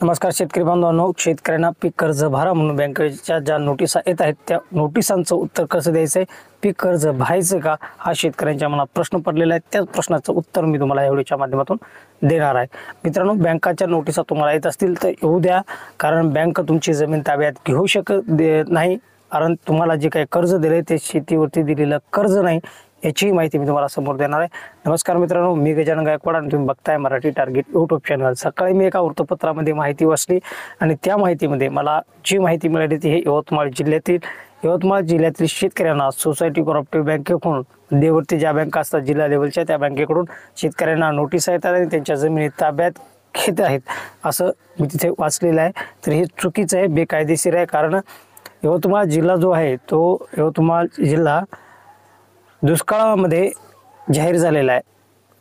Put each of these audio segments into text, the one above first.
नमस्कार शेतकरी बांधवांनो, शेतकऱ्यांना पीक कर्ज भरा म्हणून बँकेच्या ज्या नोटिसा येत आहेत त्या नोटिसांचं उत्तर कसं द्यायचं आहे, पीक कर्ज भरायचं का, हा शेतकऱ्यांच्या मनात प्रश्न पडलेला आहे। त्याच प्रश्नाचं उत्तर मी तुम्हाला या व्हिडिओच्या माध्यमातून देणार आहे। मित्रांनो, बँकाच्या नोटिसा तुम्हाला येत असतील तर येऊ द्या, कारण बँक तुमची जमीन ताब्यात घेऊ शकत नाही, कारण तुम्हाला जे काही कर्ज दिले ते शेतीवरती दिलेलं कर्ज नाही, याची माहिती मी तुम्हाला समोर देणार आहे। नमस्कार मित्रांनो, मी गजानन गायकवाड आणि तुम्ही बघताय मराठी टार्गेट यूट्यूब चॅनल। सकाळी मी एका वृत्तपत्रामध्ये माहिती वाचली आणि त्या माहितीमध्ये मला जी माहिती मिळाली ती यवतमाळ जिल्ह्यातील शेतकऱ्यांना सोसायटी कोऑपरेटिव्ह बँकेकडून, मध्यवर्ती ज्या बँका असतात जिल्हा लेवलच्या, त्या बँकेकडून शेतकऱ्यांना नोटीस येतात आणि त्यांच्या जमिनी ताब्यात घेत आहेत असं मी तिथे वाचलेलं आहे। तर हे चुकीचं आहे, बेकायदेशीर आहे। कारण यवतमाळ जिल्हा जो आहे तो यवतमाळ जिल्हा दुष्काळामध्ये जाहीर झालेला आहे।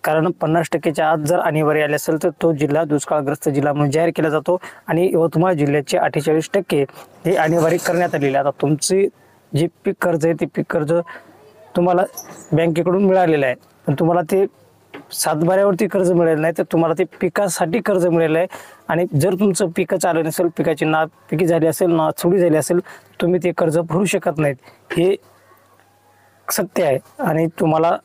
कारण 50%च्या आत जर आणीबाणी आली असेल तर तो जिल्हा दुष्काळग्रस्त जिल्हा म्हणून जाहीर केला जातो आणि यवतमाळ जिल्ह्याचे 48% हे आणीबाणी करण्यात आलेले आहे। आता तुमचे जे पीक कर्ज आहे ते पीक कर्ज तुम्हाला बँकेकडून मिळालेलं आहे, पण तुम्हाला ते सातबाऱ्यावरती कर्ज मिळालेलं नाही, तर तुम्हाला ते पिकासाठी कर्ज मिळालेलं आहे। आणि जर तुमचं पिकच आलं नसेल, पिकाची नापिकी झाली असेल, नाचोडी झाली असेल, तुम्ही ते कर्ज भरू शकत नाहीत, हे सत्य आहे। आणि तुम्हाला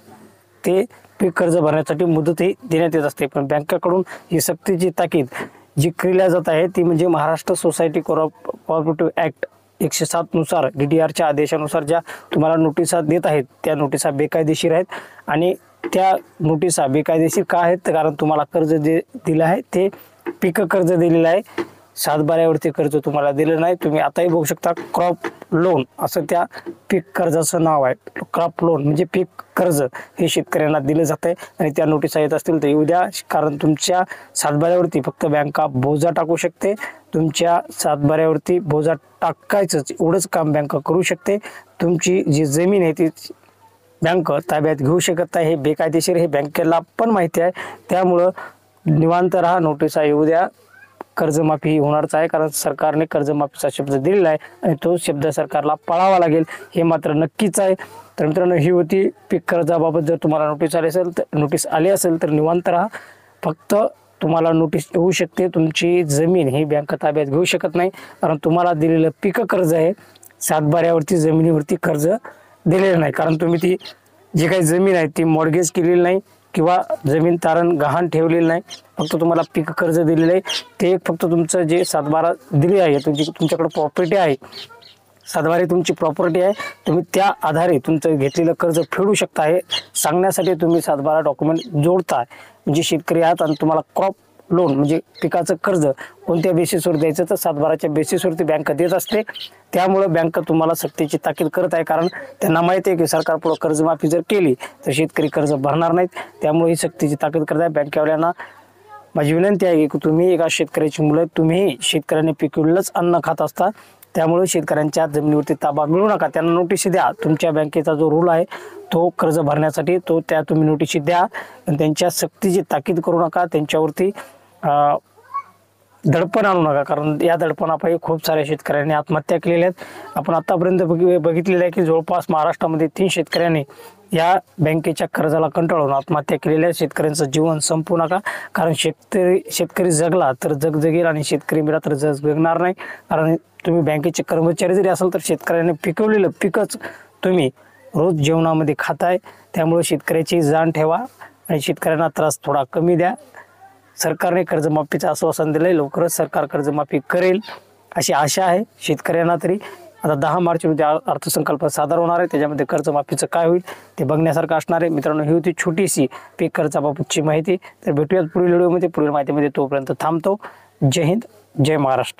ते पीक कर्ज भरण्यासाठी मुदतही देण्यात येत असते, पण बँकेकडून ही सक्तीची ताकीद जी केल्या जात आहे ती म्हणजे महाराष्ट्र सोसायटी कोऑपरेटिव्ह ॲक्ट 107 नुसार DDRच्या आदेशानुसार ज्या तुम्हाला नोटिसा देत आहेत त्या नोटिसा बेकायदेशीर आहेत। आणि त्या नोटिसा बेकायदेशीर का आहेत, तर कारण तुम्हाला कर्ज दिलं आहे ते पीक कर्ज दिलेलं आहे, सातबाऱ्यावरती कर्ज तुम्हाला दिलं नाही। तुम्ही आताही बघू शकता, क्रॉप लोन असं त्या पीक कर्जाचं नाव आहे। क्रॉप लोन म्हणजे पीक कर्ज हे शेतकऱ्यांना दिलं जात आहे आणि त्या नोटिसा येत असतील तर येऊ द्या, कारण तुमच्या सातबाऱ्यावरती फक्त बँका बोजा टाकू शकते। तुमच्या सातबाऱ्यावरती बोजा टाकायचंच एवढंच काम बँक करू शकते। तुमची जी जमीन आहे ती बँक ताब्यात घेऊ शकत नाही, हे बेकायदेशीर, हे बँकेला पण माहिती आहे। त्यामुळं निवांत राहा, नोटिसा येऊ द्या, कर्जमाफी होणारच आहे, कारण सरकारने कर्जमाफीचा शब्द दिलेला आहे आणि तो शब्द सरकारला पाळावा लागेल, हे मात्र नक्कीच आहे। तर मित्रांनो, ही होती पीक कर्जाबाबत। जर तुम्हाला नोटीस आली असेल तर निवांत राहा, फक्त तुम्हाला नोटीस येऊ शकते, तुमची जमीन ही बँक ताब्यात घेऊ शकत नाही, कारण तुम्हाला दिलेलं पीक कर्ज आहे, सातबाऱ्यावरती जमिनीवरती कर्ज दिलेलं नाही, कारण तुम्ही ती जी काही जमीन आहे ती मॉर्गेज केलेली नाही किंवा जमीन तारण गहाण ठेवलेली नाही, फक्त तुम्हाला पीक कर्ज दिलेलं आहे। ते फक्त तुमचं जे सातबारा दिली आहे, तुमच्याकडे प्रॉपर्टी आहे, सातबारी तुमची प्रॉपर्टी आहे, तुम्ही त्या आधारे तुमचं घेतलेलं कर्ज फेडू शकता, हे सांगण्यासाठी तुम्ही सातबारा डॉक्युमेंट जोडता। म्हणजे शेतकरी आहात आणि तुम्हाला क्रॉप लोन म्हणजे पिकाचं कर्ज कोणत्या बेसिसवर द्यायचं, तर सातबाराच्या बेसिसवरती बँक देत असते। त्यामुळे बँक तुम्हाला सक्तीची ताकीद करत आहे, कारण त्यांना माहिती आहे की सरकार पुढे कर्जमाफी जर केली तर शेतकरी कर्ज भरणार नाहीत, त्यामुळे ही सक्तीची ताकीद करत आहे। बँकेवाल्यांना माझी विनंती आहे की तुम्ही एका शेतकऱ्याची मुलं, तुम्ही शेतकऱ्यांनी पिकवलेलंच अन्न खात असता, त्यामुळे शेतकऱ्यांच्या जमिनीवरती ताबा मिळू नका, त्यांना नोटीस द्या। तुमच्या बँकेचा जो रूल आहे तो कर्ज भरण्यासाठी त्या तुम्ही नोटीस द्या, त्यांच्या सक्तीची ताकीद करू नका, त्यांच्यावरती दडपण आणू नका, कारण या दडपणापायी खूप साऱ्या शेतकऱ्यांनी आत्महत्या केलेल्या आहेत। आपण आतापर्यंत बघितलेलं आहे की जवळपास महाराष्ट्रामध्ये 3 शेतकऱ्यांनी या बँकेच्या कर्जाला कंटाळून आत्महत्या केलेल्या आहेत। शेतकऱ्यांचं जीवन संपू नका, कारण शेतकरी जगला तर जग जगेल आणि शेतकरी मेला तर जग जगणार नाही। कारण तुम्ही बँकेचे कर्मचारी जरी असाल तर शेतकऱ्यांनी पिकवलेलं पिकच तुम्ही रोज जेवणामध्ये खाताय, त्यामुळे शेतकऱ्याची जाण ठेवा आणि शेतकऱ्यांना त्रास थोडा कमी द्या। सरकारने कर्जमाफीचं आश्वासन दिलंय, लवकरच सरकार कर्जमाफी करेल अशी आशा आहे शेतकऱ्यांना तरी। आता 10 मार्च रोजी अर्थसंकल्प सादर होणार आहे, त्याच्यामध्ये कर्जमाफीचं काय होईल ते बघण्यासारखं असणार आहे। मित्रांनो, ही होती छोटीशी पीक कर्जाबाबतची माहिती। तर भेटूयात पुढील व्हिडिओमध्ये, पुढील माहितीमध्ये। तोपर्यंत थांबतो। जय हिंद, जय महाराष्ट्र।